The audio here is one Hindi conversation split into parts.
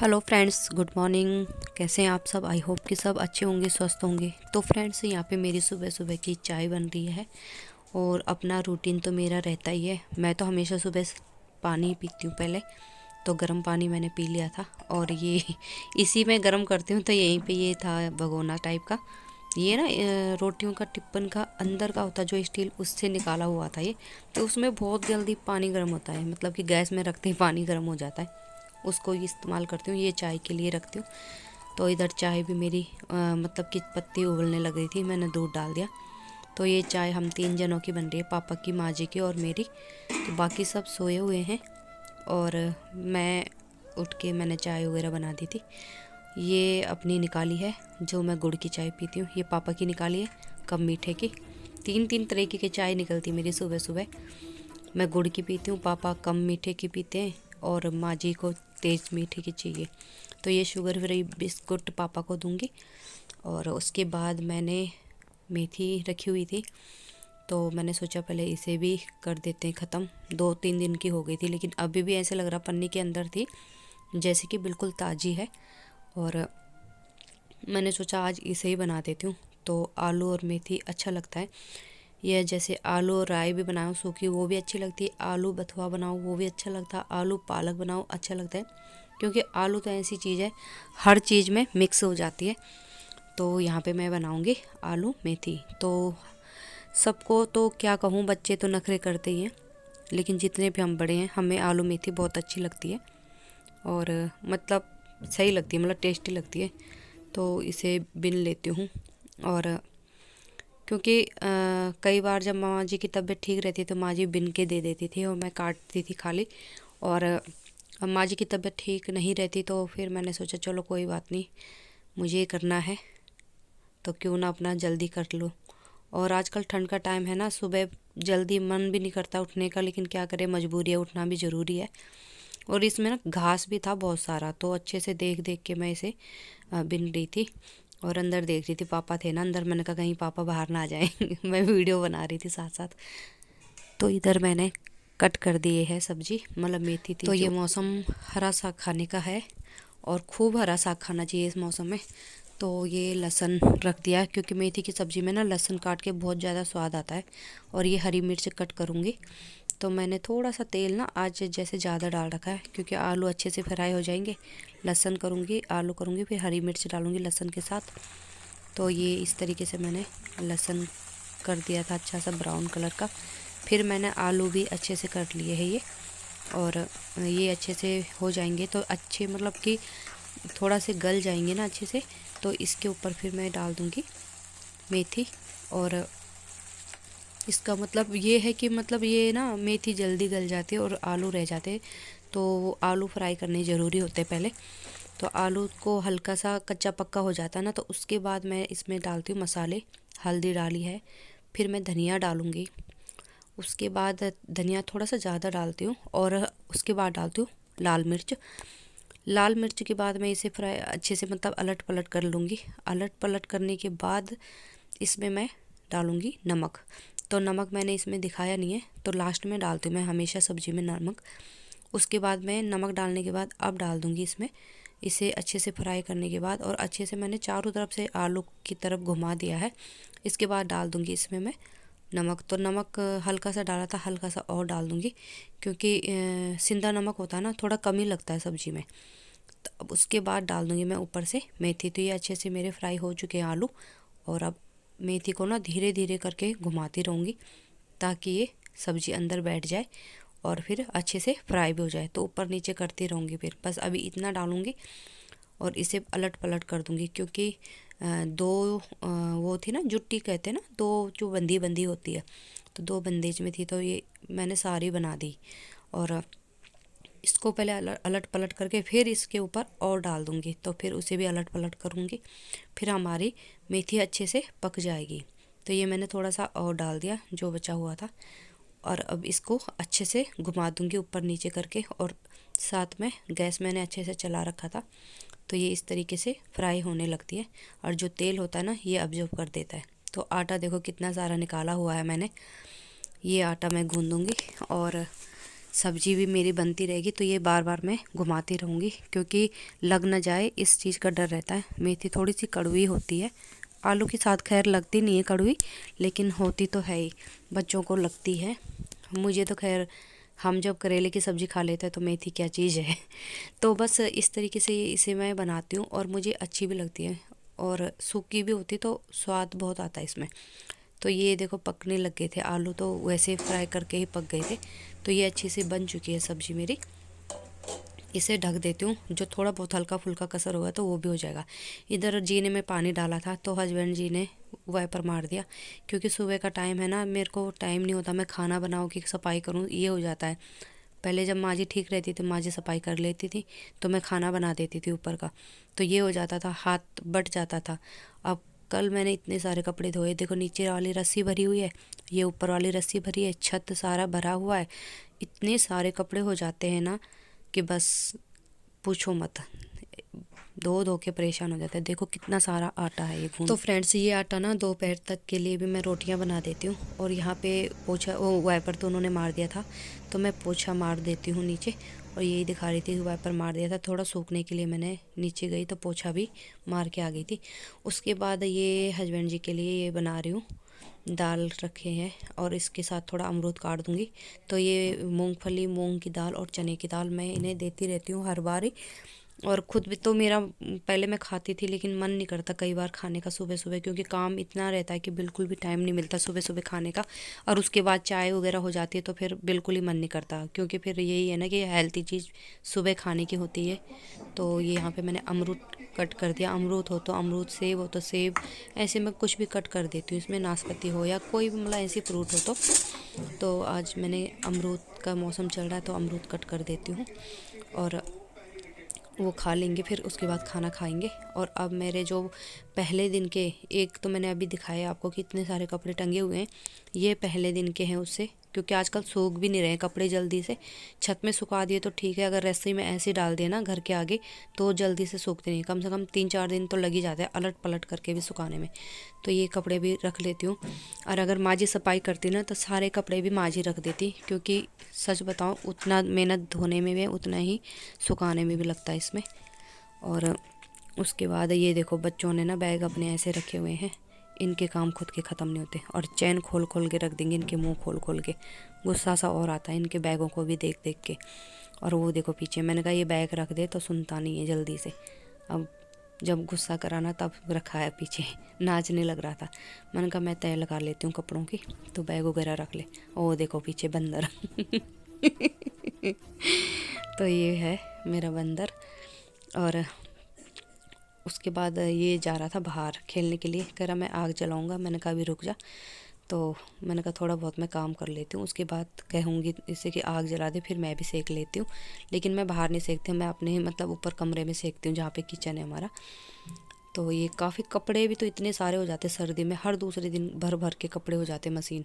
Hello friends, good morning. कैसे हैं आप सब? आई होप कि सब अच्छे होंगे, स्वस्थ होंगे। तो फ्रेंड्स, यहाँ पे मेरी सुबह सुबह की चाय बन रही है और अपना रूटीन तो मेरा रहता ही है। मैं तो हमेशा सुबह पानी पीती हूँ पहले। तो गर्म पानी मैंने पी लिया था और ये इसी में गर्म करती हूँ। तो यहीं पे ये था भगोना टाइप का। ये ना रोटियों का टिप्पन का अंदर का होता है जो स्टील, उससे निकाला हुआ था ये। तो उसमें बहुत जल्दी पानी गर्म होता है, मतलब कि गैस में रखते ही पानी गर्म हो जाता है। उसको ही इस्तेमाल करती हूँ, ये चाय के लिए रखती हूँ। तो इधर चाय भी मेरी मतलब कि पत्ती उबलने लग गई थी, मैंने दूध डाल दिया। तो ये चाय हम 3 जनों की बन रही है, पापा की, माँ जी की और मेरी। तो बाकी सब सोए हुए हैं और मैं उठ के मैंने चाय वगैरह बना दी थी। ये अपनी निकाली है जो मैं गुड़ की चाय पीती हूँ, ये पापा की निकाली है कम मीठे की। 3 तरीके की चाय निकलती मेरी सुबह सुबह। मैं गुड़ की पीती हूँ, पापा कम मीठे की पीते हैं और माँ जी को तेज़ मीठे की चाहिए। तो ये शुगर फ्री बिस्कुट पापा को दूंगी। और उसके बाद मैंने मेथी रखी हुई थी, तो मैंने सोचा पहले इसे भी कर देते हैं ख़त्म। 2-3 दिन की हो गई थी, लेकिन अभी भी ऐसे लग रहा पन्नी के अंदर थी, जैसे कि बिल्कुल ताज़ी है। और मैंने सोचा आज इसे ही बना देती हूँ। तो आलू और मेथी अच्छा लगता है। यह जैसे आलू और राई भी बनाओ सूखी, वो भी अच्छी लगती है। आलू बथुआ बनाओ वो भी अच्छा लगता है। आलू पालक बनाओ अच्छा लगता है, क्योंकि आलू तो ऐसी चीज़ है हर चीज़ में मिक्स हो जाती है। तो यहाँ पे मैं बनाऊँगी आलू मेथी। तो सबको तो क्या कहूँ, बच्चे तो नखरे करते ही हैं, लेकिन जितने भी हम बड़े हैं हमें आलू मेथी बहुत अच्छी लगती है। और मतलब सही लगती है, मतलब टेस्टी लगती है। तो इसे बिन लेती हूँ। और क्योंकि कई बार जब मामा जी की तबीयत ठीक रहती तो माँ जी बिन के दे देती थी और मैं काटती थी खाली। और अब माँ जी की तबीयत ठीक नहीं रहती तो फिर मैंने सोचा चलो कोई बात नहीं, मुझे ये करना है तो क्यों ना अपना जल्दी कर लो। और आजकल ठंड का टाइम है ना, सुबह जल्दी मन भी नहीं करता उठने का, लेकिन क्या करें, मजबूरी है, उठना भी ज़रूरी है। और इसमें ना घास भी था बहुत सारा, तो अच्छे से देख देख के मैं इसे बिन रही थी। और अंदर देख रही थी, पापा थे ना अंदर, मैंने कहा कहीं पापा बाहर ना आ जाए मैं वीडियो बना रही थी साथ साथ। तो इधर मैंने कट कर दिए है सब्जी, मतलब मेथी थी। तो ये मौसम हरा साग खाने का है और खूब हरा साग खाना चाहिए इस मौसम में। तो ये लहसुन रख दिया, क्योंकि मेथी की सब्ज़ी में ना लहसुन काट के बहुत ज़्यादा स्वाद आता है। और ये हरी मिर्च कट करूँगी। तो मैंने थोड़ा सा तेल ना आज जैसे ज़्यादा डाल रखा है, क्योंकि आलू अच्छे से फ्राई हो जाएंगे। लहसुन करूँगी, आलू करूँगी, फिर हरी मिर्च डालूँगी लहसुन के साथ। तो ये इस तरीके से मैंने लहसुन कर दिया था अच्छा सा ब्राउन कलर का। फिर मैंने आलू भी अच्छे से कर लिए है ये। और ये अच्छे से हो जाएंगे तो अच्छे, मतलब कि थोड़ा से गल जाएंगे ना अच्छे से, तो इसके ऊपर फिर मैं डाल दूँगी मेथी। और इसका मतलब ये है कि मतलब ये ना मेथी जल्दी गल जाती है और आलू रह जाते हैं, तो आलू फ्राई करने ज़रूरी होते हैं पहले। तो आलू को हल्का सा कच्चा पक्का हो जाता है ना, तो उसके बाद मैं इसमें डालती हूँ मसाले। हल्दी डाली है, फिर मैं धनिया डालूँगी। उसके बाद धनिया थोड़ा सा ज़्यादा डालती हूँ और उसके बाद डालती हूँ लाल मिर्च। लाल मिर्च के बाद मैं इसे फ्राई अच्छे से, मतलब अलट पलट कर लूँगी। अलट पलट करने के बाद इसमें मैं डालूँगी नमक। तो नमक मैंने इसमें दिखाया नहीं है, तो लास्ट में डालती हूँ मैं हमेशा सब्ज़ी में नमक। उसके बाद मैं नमक डालने के बाद अब डाल दूँगी इसमें। इसे अच्छे से फ्राई करने के बाद और अच्छे से मैंने चारों तरफ से आलू की तरफ घुमा दिया है। इसके बाद डाल दूँगी इसमें मैं नमक। तो नमक हल्का सा डाला था, हल्का सा और डाल दूँगी, क्योंकि सिंधा नमक होता है ना, थोड़ा कम ही लगता है सब्ज़ी में। तो अब उसके बाद डाल दूँगी मैं ऊपर से मेथी। तो ये अच्छे से मेरे फ्राई हो चुके हैं आलू। और अब मेथी को ना धीरे धीरे करके घुमाती रहूँगी, ताकि ये सब्ज़ी अंदर बैठ जाए और फिर अच्छे से फ्राई भी हो जाए। तो ऊपर नीचे करती रहूँगी, फिर बस अभी इतना डालूँगी और इसे अलट पलट कर दूँगी। क्योंकि दो वो थी ना, जुट्टी कहते हैं ना, दो जो बंदी बंदी होती है, तो 2 बंदेज में थी, तो ये मैंने सारी बना दी। और इसको पहले अलट पलट करके फिर इसके ऊपर और डाल दूँगी, तो फिर उसे भी अलट पलट करूँगी, फिर हमारी मेथी अच्छे से पक जाएगी। तो ये मैंने थोड़ा सा और डाल दिया जो बचा हुआ था। और अब इसको अच्छे से घुमा दूँगी ऊपर नीचे करके, और साथ में गैस मैंने अच्छे से चला रखा था। तो ये इस तरीके से फ्राई होने लगती है और जो तेल होता है ना, ये अब्जॉर्ब कर देता है। तो आटा देखो कितना सारा निकाला हुआ है मैंने। ये आटा मैं गूँध दूँगी और सब्जी भी मेरी बनती रहेगी, तो ये बार बार मैं घुमाती रहूँगी क्योंकि लग ना जाए, इस चीज़ का डर रहता है। मेथी थोड़ी सी कड़वी होती है, आलू के साथ खैर लगती नहीं है कड़वी, लेकिन होती तो है ही, बच्चों को लगती है। मुझे तो खैर, हम जब करेले की सब्ज़ी खा लेते हैं तो मेथी क्या चीज़ है। तो बस इस तरीके से इसे मैं बनाती हूँ और मुझे अच्छी भी लगती है, और सूखी भी होती तो स्वाद बहुत आता है इसमें। तो ये देखो पकने लग गए थे आलू, तो वैसे फ्राई करके ही पक गए थे। तो ये अच्छी से बन चुकी है सब्ज़ी मेरी। इसे ढक देती हूँ, जो थोड़ा बहुत हल्का फुल्का कसर होगा तो वो भी हो जाएगा। इधर जीने में पानी डाला था तो हस्बैंड जी ने वाइपर मार दिया, क्योंकि सुबह का टाइम है ना, मेरे को टाइम नहीं होता, मैं खाना बनाऊँ कि सफाई करूँ, ये हो जाता है। पहले जब माँ जी ठीक रहती थी, माँ जी सफाई कर लेती थी, तो मैं खाना बना देती थी ऊपर का, तो ये हो जाता था, हाथ बट जाता था। अब कल मैंने इतने सारे कपड़े धोए, देखो नीचे वाली रस्सी भरी हुई है, ये ऊपर वाली रस्सी भरी है, छत सारा भरा हुआ है। इतने सारे कपड़े हो जाते हैं ना कि बस पूछो मत, धो धो के परेशान हो जाता है। देखो कितना सारा आटा है ये गूंद। तो फ्रेंड्स, ये आटा ना दोपहर तक के लिए भी मैं रोटियां बना देती हूँ। और यहाँ पे पोछा, वो वाइपर तो उन्होंने मार दिया था, तो मैं पोछा मार देती हूँ नीचे। और यही दिखा रही थी, वाइपर मार दिया था, थोड़ा सूखने के लिए मैंने नीचे गई तो पोछा भी मार के आ गई थी। उसके बाद ये हस्बैंड जी के लिए ये बना रही हूँ, दाल रखे हैं और इसके साथ थोड़ा अमरूद काट दूंगी। तो ये मूंगफली, मूंग की दाल और चने की दाल मैं इन्हें देती रहती हूँ हर बार ही। और ख़ुद भी तो मेरा, पहले मैं खाती थी लेकिन मन नहीं करता कई बार खाने का सुबह सुबह, क्योंकि काम इतना रहता है कि बिल्कुल भी टाइम नहीं मिलता सुबह सुबह खाने का। और उसके बाद चाय वगैरह हो जाती है तो फिर बिल्कुल ही मन नहीं करता, क्योंकि फिर यही है ना कि हेल्थी चीज़ सुबह खाने की होती है। तो ये यहाँ पे मैंने अमरूद कट कर दिया, अमरूद हो तो अमरूद, सेब हो तो सेब, ऐसे मैं कुछ भी कट कर देती हूँ इसमें, नाशपाती हो या कोई भी मतलब ऐसी फ्रूट हो तो आज मैंने अमरूद का मौसम चल रहा है तो अमरूद कट कर देती हूँ, और वो खा लेंगे, फिर उसके बाद खाना खाएंगे। और अब मेरे जो पहले दिन के, एक तो मैंने अभी दिखाया आपको कि इतने सारे कपड़े टंगे हुए हैं, ये पहले दिन के हैं उससे, क्योंकि आजकल सूख भी नहीं रहे कपड़े जल्दी से। छत में सुखा दिए तो ठीक है, अगर रस्सी में ऐसे डाल दिए ना घर के आगे तो जल्दी से सूखते नहीं, कम से कम 3-4 दिन तो लग ही जाते हैं अलट पलट करके भी सुखाने में। तो ये कपड़े भी रख लेती हूँ। और अगर माँ जी सफाई करती ना तो सारे कपड़े भी माँ जी रख देती, क्योंकि सच बताऊँ उतना मेहनत धोने में भी उतना ही सुखाने में भी लगता है इसमें। और उसके बाद ये देखो बच्चों ने ना बैग अपने ऐसे रखे हुए हैं, इनके काम खुद के ख़त्म नहीं होते, और चैन खोल खोल के रख देंगे, इनके मुंह खोल खोल के। गुस्सा सा और आता है इनके बैगों को भी देख देख के। और वो देखो पीछे, मैंने कहा ये बैग रख दे तो सुनता नहीं है जल्दी से। अब जब गुस्सा कराना तब रखा है पीछे, नाचने लग रहा था। मैंने कहा मैं तय लगा लेती हूँ कपड़ों की, तो बैग वगैरह रख ले। ओ देखो पीछे बंदर। तो ये है मेरा बंदर। और उसके बाद ये जा रहा था बाहर खेलने के लिए, कह रहा मैं आग जलाऊंगा। मैंने कहा अभी रुक जा, तो मैंने कहा थोड़ा बहुत मैं काम कर लेती हूँ, उसके बाद कहूँगी इससे कि आग जला दे, फिर मैं भी सेक लेती हूँ। लेकिन मैं बाहर नहीं सेकती हूँ, मैं अपने मतलब ऊपर कमरे में सेकती हूँ जहाँ पे किचन है हमारा। तो ये काफ़ी कपड़े भी तो इतने सारे हो जाते सर्दी में, हर दूसरे दिन भर भर के कपड़े हो जाते मशीन।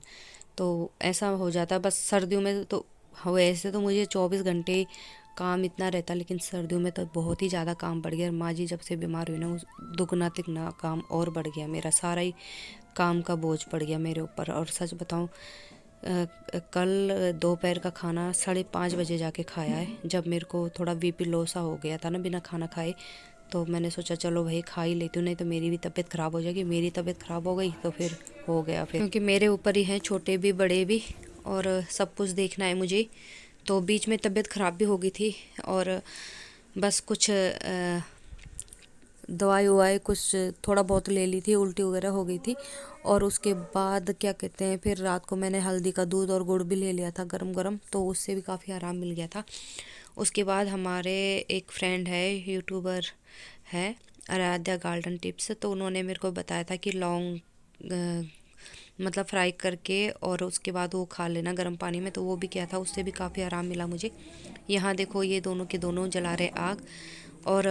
तो ऐसा हो जाता है बस सर्दियों में तो, वैसे तो मुझे 24 घंटे काम इतना रहता, लेकिन सर्दियों में तो बहुत ही ज़्यादा काम बढ़ गया। माँ जी जब से बीमार हुई ना, उस दुगना तिगना काम और बढ़ गया, मेरा सारा ही काम का बोझ पड़ गया मेरे ऊपर। और सच बताऊँ, कल दोपहर का खाना 5:30 बजे जाके खाया है, जब मेरे को थोड़ा बीपी लो सा हो गया था ना बिना खाना खाए। तो मैंने सोचा चलो भाई खा ही लेती हूँ, नहीं तो मेरी भी तबीयत ख़राब हो जाएगी। मेरी तबीयत ख़राब हो गई तो फिर हो गया, फिर क्योंकि मेरे ऊपर ही हैं, छोटे भी बड़े भी, और सब कुछ देखना है मुझे। तो बीच में तबीयत ख़राब भी हो गई थी, और बस कुछ दवाई ववाई कुछ थोड़ा बहुत ले ली थी, उल्टी वगैरह हो गई थी। और उसके बाद क्या कहते हैं, फिर रात को मैंने हल्दी का दूध और गुड़ भी ले लिया था गरम गरम, तो उससे भी काफ़ी आराम मिल गया था। उसके बाद हमारे एक फ्रेंड है, यूट्यूबर है, आराध्या गार्डन टिप्स, तो उन्होंने मेरे को बताया था कि लौंग मतलब फ्राई करके और उसके बाद वो खा लेना गर्म पानी में, तो वो भी किया था, उससे भी काफ़ी आराम मिला मुझे। यहाँ देखो ये दोनों के दोनों जला रहे आग, और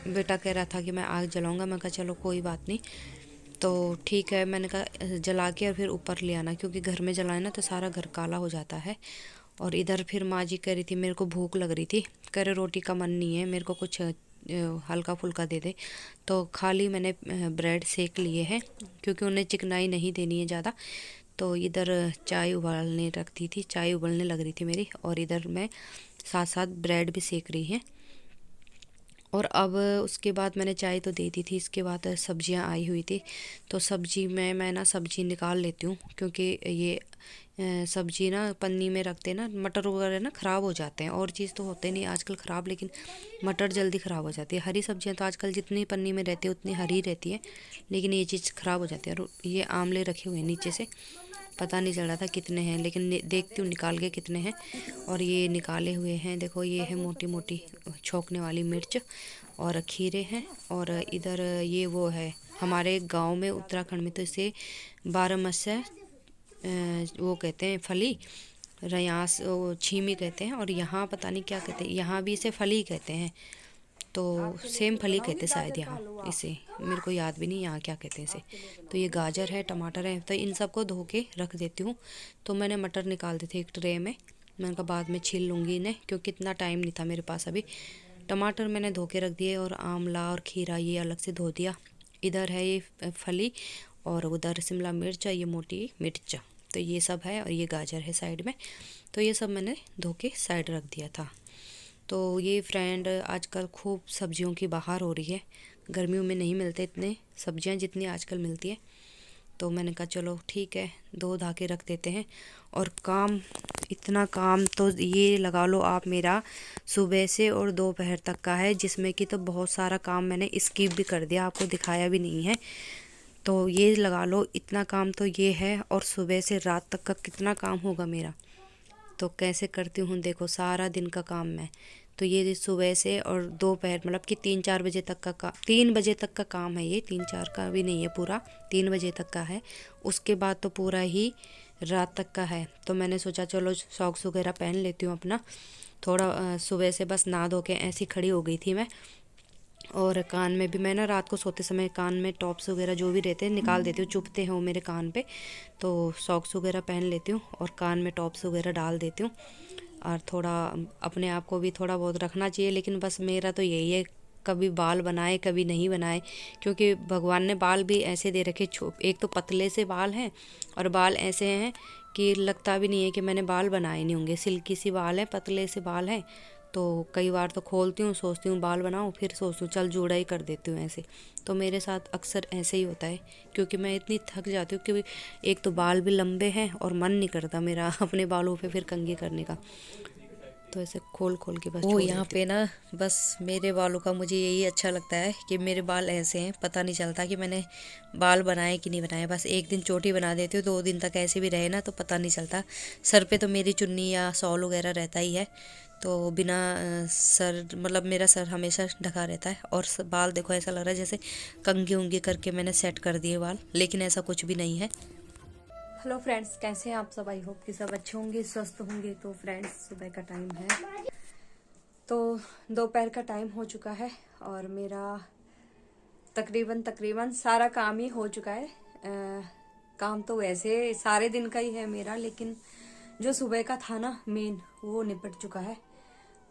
बेटा कह रहा था कि मैं आग जलाऊंगा। मैं कहा चलो कोई बात नहीं, तो ठीक है। मैंने कहा जला के और फिर ऊपर ले आना, क्योंकि घर में जलाए ना तो सारा घर काला हो जाता है। और इधर फिर माँ जी कह रही थी, मेरे को भूख लग रही थी, कह रहे रोटी का मन नहीं है, मेरे को कुछ हल्का फुल्का दे दे। तो खाली मैंने ब्रेड सेक लिए हैं, क्योंकि उन्हें चिकनाई नहीं देनी है ज़्यादा। तो इधर चाय उबालने रख दी थी, चाय उबलने लग रही थी मेरी, और इधर मैं साथ साथ ब्रेड भी सेक रही है। और अब उसके बाद मैंने चाय तो दे दी थी, इसके बाद सब्जियां आई हुई थी। तो सब्जी में मैं ना सब्जी निकाल लेती हूँ, क्योंकि ये सब्जी ना पन्नी में रखते ना मटर वगैरह ना ख़राब हो जाते हैं। और चीज़ तो होते नहीं आजकल ख़राब, लेकिन मटर जल्दी ख़राब हो जाती है। हरी सब्जियां तो आजकल जितनी पन्नी में रहती है उतनी हरी रहती है, लेकिन ये चीज़ ख़राब हो जाती है। और ये आमले रखे हुए हैं नीचे से, पता नहीं चल रहा था कितने हैं, लेकिन देखती हूँ निकाल के कितने हैं। और ये निकाले हुए हैं, देखो ये है मोटी मोटी छोंकने वाली मिर्च, और खीरे हैं। और इधर ये वो है हमारे गांव में उत्तराखंड में तो इसे 12 वो कहते हैं फली, रयास वो छीमी कहते हैं, और यहाँ पता नहीं क्या कहते हैं, यहाँ भी इसे फली कहते हैं। तो सेम फली कहते हैं शायद यहाँ इसे, मेरे को याद भी नहीं यहाँ क्या कहते हैं इसे। तो ये गाजर है, टमाटर है, तो इन सबको धो के रख देती हूँ। तो मैंने मटर निकाल दी थी एक ट्रे में, मैंने कहा बाद में छील लूँगी इन्हें, क्योंकि इतना टाइम नहीं था मेरे पास अभी। टमाटर मैंने धो के रख दिए, और आंवला और खीरा ये अलग से धो दिया। इधर है ये फली, और उधर शिमला मिर्च, ये मोटी मिर्च, तो ये सब है। और ये गाजर है साइड में, तो ये सब मैंने धो के साइड रख दिया था। तो ये फ्रेंड आजकल खूब सब्जियों की बहार हो रही है, गर्मियों में नहीं मिलते इतने सब्जियां जितनी आजकल मिलती है। तो मैंने कहा चलो ठीक है, धो धा के रख देते हैं। और काम, इतना काम तो ये लगा लो आप मेरा सुबह से और दोपहर तक का है, जिसमें कि तो बहुत सारा काम मैंने स्किप भी कर दिया, आपको दिखाया भी नहीं है। तो ये लगा लो इतना काम तो ये है, और सुबह से रात तक का कितना काम होगा मेरा। तो कैसे करती हूँ देखो, सारा दिन का काम मैं, तो ये सुबह से और दोपहर मतलब कि 3-4 बजे तक का 3 बजे तक का काम है ये, 3-4 का भी नहीं है, पूरा 3 बजे तक का है। उसके बाद तो पूरा ही रात तक का है। तो मैंने सोचा चलो सॉक्स वगैरह पहन लेती हूँ अपना, थोड़ा सुबह से बस नहा धो के ऐसी खड़ी हो गई थी मैं। और कान में भी मैं ना रात को सोते समय कान में टॉप्स वगैरह जो भी रहते हैं निकाल देती हूँ, चुभते हैं वो मेरे कान पे, तो सॉक्स वगैरह पहन लेती हूँ और कान में टॉप्स वगैरह डाल देती हूँ। और थोड़ा अपने आप को भी थोड़ा बहुत रखना चाहिए, लेकिन बस मेरा तो यही है, कभी बाल बनाए कभी नहीं बनाए, क्योंकि भगवान ने बाल भी ऐसे दे रखे, एक तो पतले से बाल हैं, और बाल ऐसे हैं कि लगता भी नहीं है कि मैंने बाल बनाए नहीं होंगे, सिल्की सी बाल है, पतले से बाल हैं। तो कई बार तो खोलती हूँ, सोचती हूँ बाल बनाऊँ, फिर सोचती हूँ चल जूड़ा ही कर देती हूँ ऐसे। तो मेरे साथ अक्सर ऐसे ही होता है, क्योंकि मैं इतनी थक जाती हूँ कि एक तो बाल भी लंबे हैं और मन नहीं करता मेरा अपने बालों पे फिर कंघी करने का, तो ऐसे खोल खोल के बस छोड़ यहाँ पे ना बस मेरे बालों का मुझे यही अच्छा लगता है कि मेरे बाल ऐसे हैं, पता नहीं चलता कि मैंने बाल बनाए कि नहीं बनाए। बस एक दिन चोटी बना देती हूँ, 2 दिन तक ऐसे भी रहे ना तो पता नहीं चलता। सर पे तो मेरी चुन्नी या शॉल वगैरह रहता ही है, तो बिना सर मतलब मेरा सर हमेशा ढका रहता है। और बाल देखो ऐसा लग रहा है जैसे कंघी उंगी करके मैंने सेट कर दिए बाल, लेकिन ऐसा कुछ भी नहीं है। हेलो फ्रेंड्स, कैसे हैं आप सब? आई होप कि सब अच्छे होंगे, स्वस्थ होंगे। तो फ्रेंड्स सुबह का टाइम है, तो दोपहर का टाइम हो चुका है, और मेरा तकरीबन सारा काम ही हो चुका है। काम तो वैसे सारे दिन का ही है मेरा, लेकिन जो सुबह का था ना मेन, वो निपट चुका है।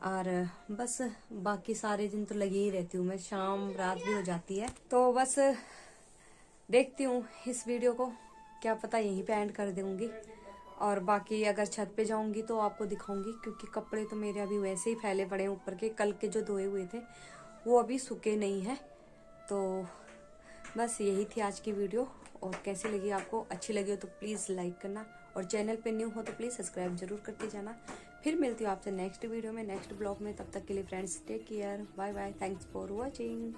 और बस बाकी सारे दिन तो लगी ही रहती हूँ मैं, शाम रात भी हो जाती है। तो बस देखती हूँ इस वीडियो को, क्या पता यहीं पे एंड कर दूंगी, और बाकी अगर छत पे जाऊंगी तो आपको दिखाऊंगी, क्योंकि कपड़े तो मेरे अभी वैसे ही फैले पड़े हैं ऊपर के, कल के जो धोए हुए थे वो अभी सूखे नहीं है। तो बस यही थी आज की वीडियो, और कैसी लगी आपको? अच्छी लगी हो तो प्लीज़ लाइक करना, और चैनल पे न्यू हो तो प्लीज़ सब्सक्राइब जरूर करके जाना। फिर मिलती हूँ आपसे नेक्स्ट वीडियो में, नेक्स्ट ब्लॉग में। तब तक के लिए friends take care, bye bye, thanks for watching.